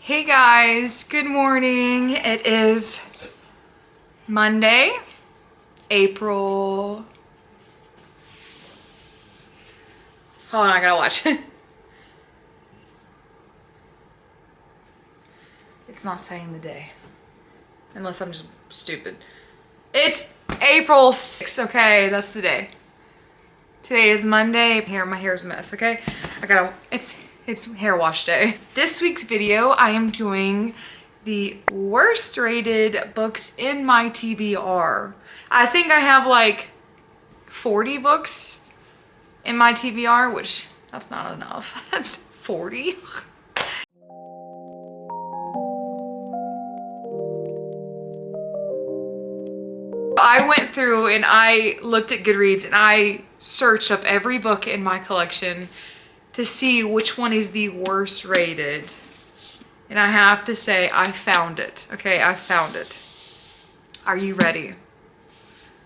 Hey guys, good morning. It is Monday, April. Hold on, I gotta watch. It's not saying the day, unless I'm just stupid. It's April 6th, okay, that's the day. Today is Monday. My hair's a mess, okay? It's hair wash day. This week's video, I am doing the worst rated books in my TBR. I think I have like 40 books in my TBR, which that's not enough. That's 40. I went through and I looked at Goodreads and I searched up every book in my collection to see which one is the worst rated. And I have to say, I found it. Okay, I found it. Are you ready?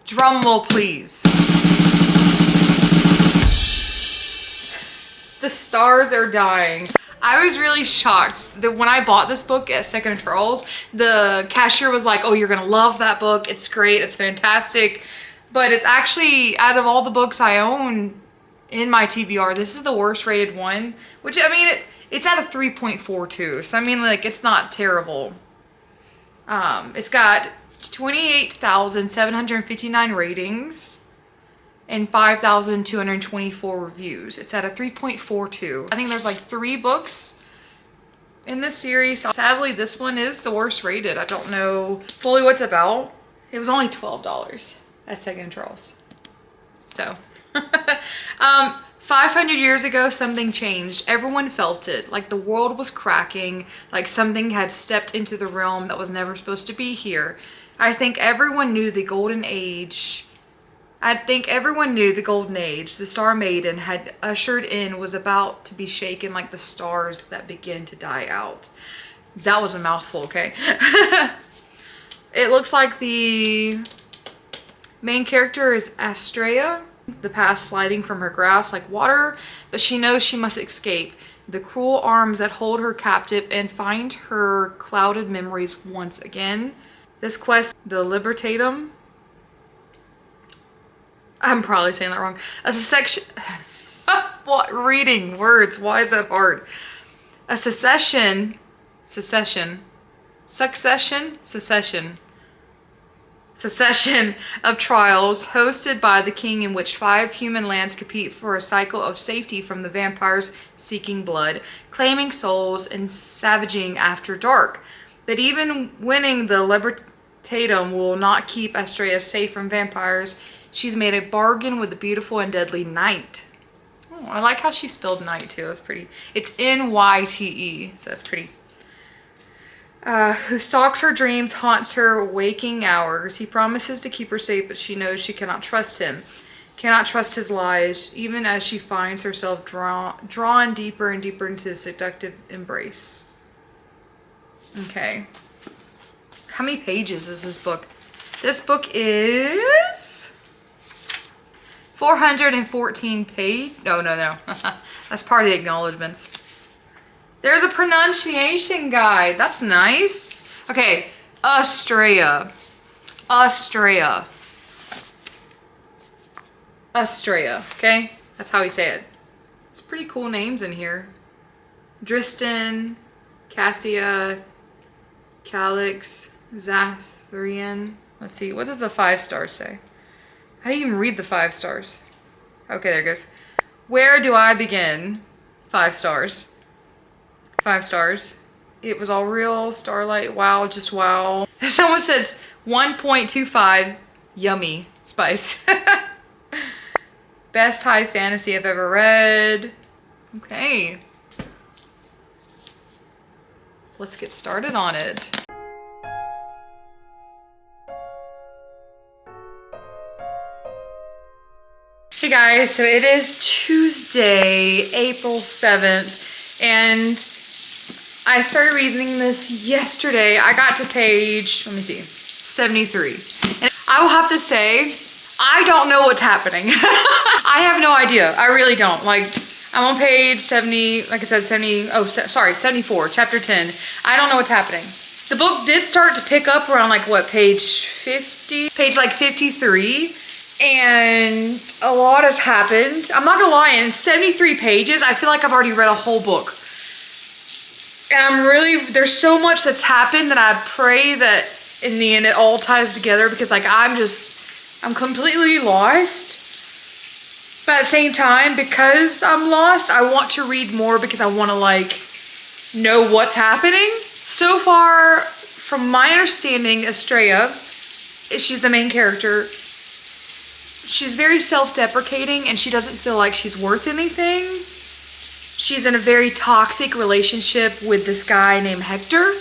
Drum roll, please. The stars are dying. I was really shocked that when I bought this book at Second Charles, the cashier was like, oh, you're gonna love that book. It's great, it's fantastic. But it's actually, out of all the books I own in my TBR, this is the worst rated one, which I mean, it's at a 3.42. So I mean, like, it's not terrible. It's got 28,759 ratings and 5,224 reviews. It's at a 3.42. I think there's like 3 books in this series. Sadly, this one is the worst rated. I don't know fully what's about. It was only $12 at Second Charles. So, 500 years ago, something changed. Everyone felt it. Like the world was cracking. Like something had stepped into the realm that was never supposed to be here. I think everyone knew the golden age. The Star Maiden had ushered in, was about to be shaken like the stars that begin to die out. That was a mouthful, okay? It looks like the main character is Astrea, the past sliding from her grasp like water, but she knows she must escape the cruel arms that hold her captive and find her clouded memories once again. This quest, the Libertatum, I'm probably saying that wrong. A secession. What? Reading words. Why is that hard? A succession of trials hosted by the king, in which 5 human lands compete for a cycle of safety from the vampires seeking blood, claiming souls, and savaging after dark. But even winning the Libertatum will not keep Astrea safe from vampires. She's made a bargain with the beautiful and deadly Night. Oh, I like how she spelled Night too. That's pretty. It's N-Y-T-E, so that's pretty. Who stalks her dreams, haunts her waking hours. He promises to keep her safe, but she knows she cannot trust him. Cannot trust his lies, even as she finds herself drawn deeper and deeper into his seductive embrace. Okay. How many pages is this book? This book is 414 page. No. That's part of the acknowledgements. There's a pronunciation guide. That's nice. Okay, Astrea. Okay? That's how we say it. It's pretty cool names in here. Dristan, Cassia, Calix, Zathrian. Let's see, what does the 5 stars say? How do you even read the 5 stars? Okay, there it goes. Where do I begin? 5 stars. 5 stars. It was all real. Starlight. Wow. Just wow. Someone says 1.25. Yummy. Spice. Best high fantasy I've ever read. Okay. Let's get started on it. Hey guys, so it is Tuesday, April 7th, and I started reading this yesterday. I got to page, let me see, 73. And I will have to say, I don't know what's happening. I have no idea. I really don't. Like, I'm on page 70, like I said, 74, chapter 10. I don't know what's happening. The book did start to pick up around like what, page 50? Page like 53. And a lot has happened. I'm not gonna lie, in 73 pages, I feel like I've already read a whole book. And there's so much that's happened that I pray that in the end it all ties together, because like I'm completely lost. But at the same time, because I'm lost, I want to read more because I want to like know what's happening. So far, from my understanding, Estrella, she's the main character. She's very self-deprecating and she doesn't feel like she's worth anything. She's in a very toxic relationship with this guy named Hector,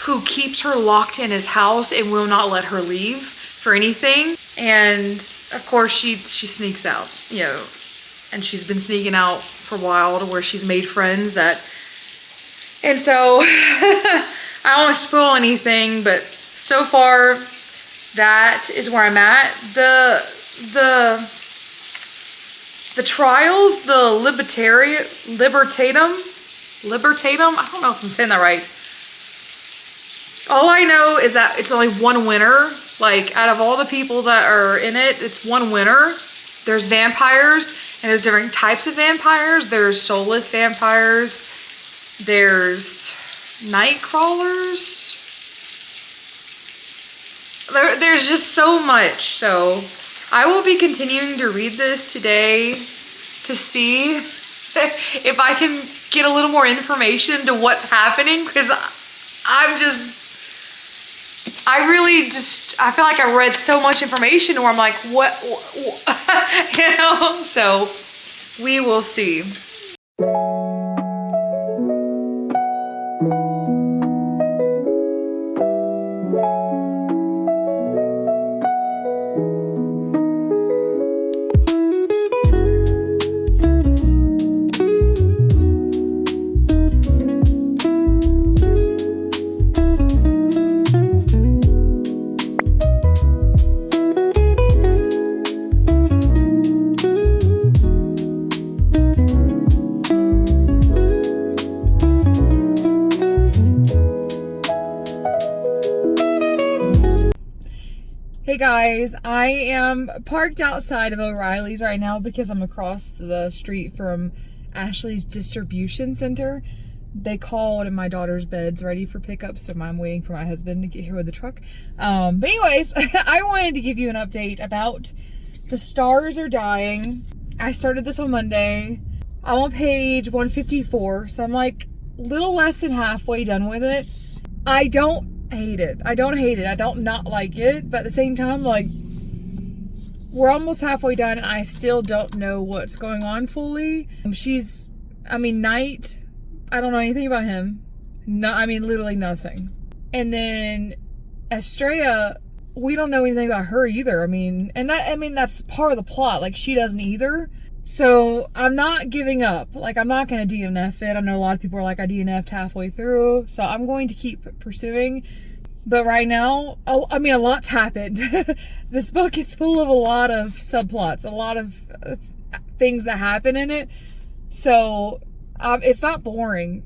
who keeps her locked in his house and will not let her leave for anything. And of course she sneaks out, you know, and she's been sneaking out for a while to where she's made friends and so I don't want to spoil anything, but so far that is where I'm at. The trials, the libertatum, I don't know if I'm saying that right. All I know is that it's only one winner. Like, out of all the people that are in it, it's one winner. There's vampires, and there's different types of vampires. There's soulless vampires. There's night crawlers. There's just so much. So I will be continuing to read this today to see if I can get a little more information to what's happening, because I feel like I read so much information where I'm like, what? You know? So we will see. Hey guys, I am parked outside of O'Reilly's right now because I'm across the street from Ashley's distribution center. They called and my daughter's bed's ready for pickup, so I'm waiting for my husband to get here with the truck. But anyways, I wanted to give you an update about The Stars Are Dying. I started this on Monday. I'm on page 154, so I'm like little less than halfway done with it. I don't hate it. I don't not like it, but at the same time, like, we're almost halfway done and I still don't know what's going on fully. Knight, I don't know anything about him. No, literally nothing. And then Estrella, we don't know anything about her either. That's part of the plot. Like, she doesn't either. So I'm not giving up. Like, I'm not going to DNF it. I know a lot of people are like, I DNF'd halfway through. So I'm going to keep pursuing. But right now, a lot's happened. This book is full of a lot of subplots, a lot of things that happen in it. So it's not boring.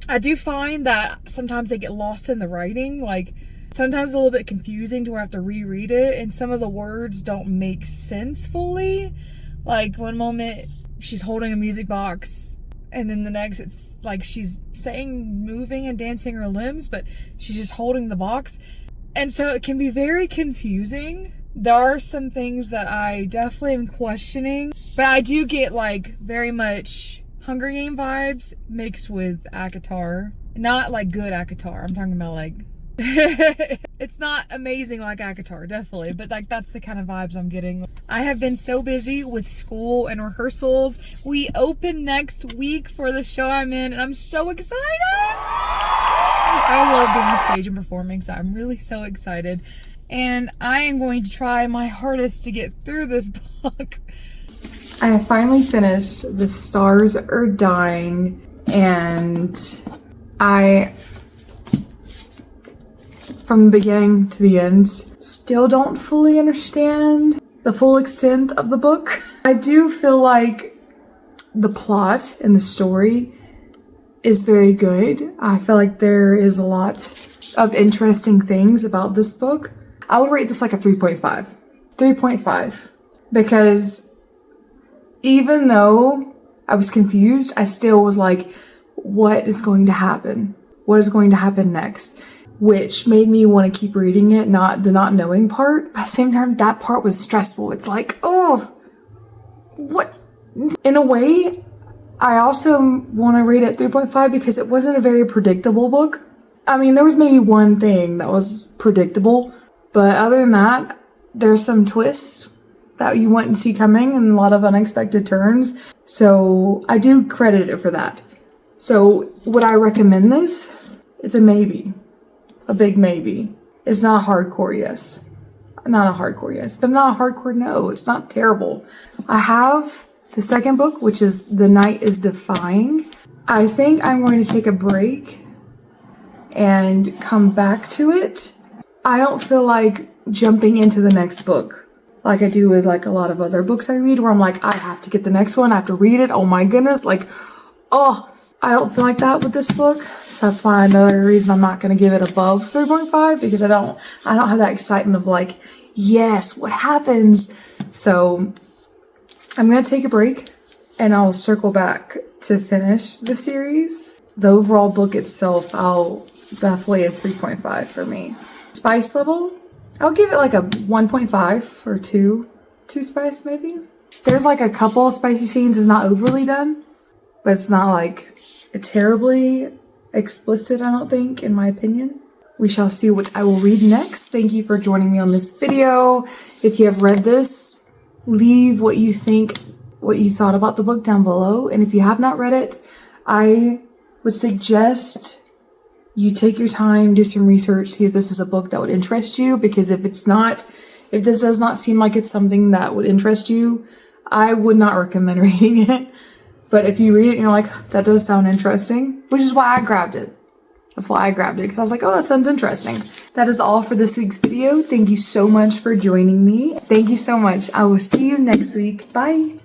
I do find that sometimes they get lost in the writing. Like, sometimes it's a little bit confusing to where I have to reread it. And some of the words don't make sense fully. Like, one moment she's holding a music box, and then the next it's like she's saying moving and dancing her limbs, but she's just holding the box. And so it can be very confusing. There are some things that I definitely am questioning, but I do get like very much Hunger Game vibes mixed with ACOTAR. Not like good ACOTAR. I'm talking about like it's not amazing like ACOTAR, definitely, but like that's the kind of vibes I'm getting. I have been so busy with school and rehearsals. We open next week for the show I'm in, and I'm so excited. I love being on stage and performing, so I'm really so excited. And I am going to try my hardest to get through this book. I have finally finished The Stars Are Dying, and from the beginning to the end, still don't fully understand the full extent of the book. I do feel like the plot and the story is very good. I feel like there is a lot of interesting things about this book. I would rate this like a 3.5. 3.5. Because even though I was confused, I still was like, what is going to happen? What is going to happen next? Which made me want to keep reading it, not the not knowing part. But at the same time, that part was stressful. It's like, oh, what? In a way, I also want to rate it 3.5 because it wasn't a very predictable book. I mean, there was maybe one thing that was predictable, but other than that, there's some twists that you wouldn't see coming and a lot of unexpected turns. So I do credit it for that. So would I recommend this? It's a maybe. A big maybe. It's not a hardcore yes. Not a hardcore yes, but not a hardcore no. It's not terrible. I have the second book, which is The Night is Defying. I think I'm going to take a break and come back to it. I don't feel like jumping into the next book like I do with like a lot of other books I read where I'm like, I have to get the next one. I have to read it. Oh my goodness. Like, oh, I don't feel like that with this book. So that's why another reason I'm not going to give it above 3.5 because I don't have that excitement of like, yes, what happens? So I'm going to take a break and I'll circle back to finish the series. The overall book itself, I'll definitely a 3.5 for me. Spice level, I'll give it like a 1.5 or 2 spice maybe. There's like a couple of spicy scenes. It's not overly done, but it's not like terribly explicit, I don't think, in my opinion. We shall see what I will read next. Thank you for joining me on this video. If you have read this, leave what you think, what you thought about the book down below. And if you have not read it, I would suggest you take your time, do some research, see if this is a book that would interest you. Because if this does not seem like it's something that would interest you, I would not recommend reading it. But if you read it and you're like, that does sound interesting, which is why I grabbed it. That's why I grabbed it, because I was like, oh, that sounds interesting. That is all for this week's video. Thank you so much for joining me. Thank you so much. I will see you next week. Bye.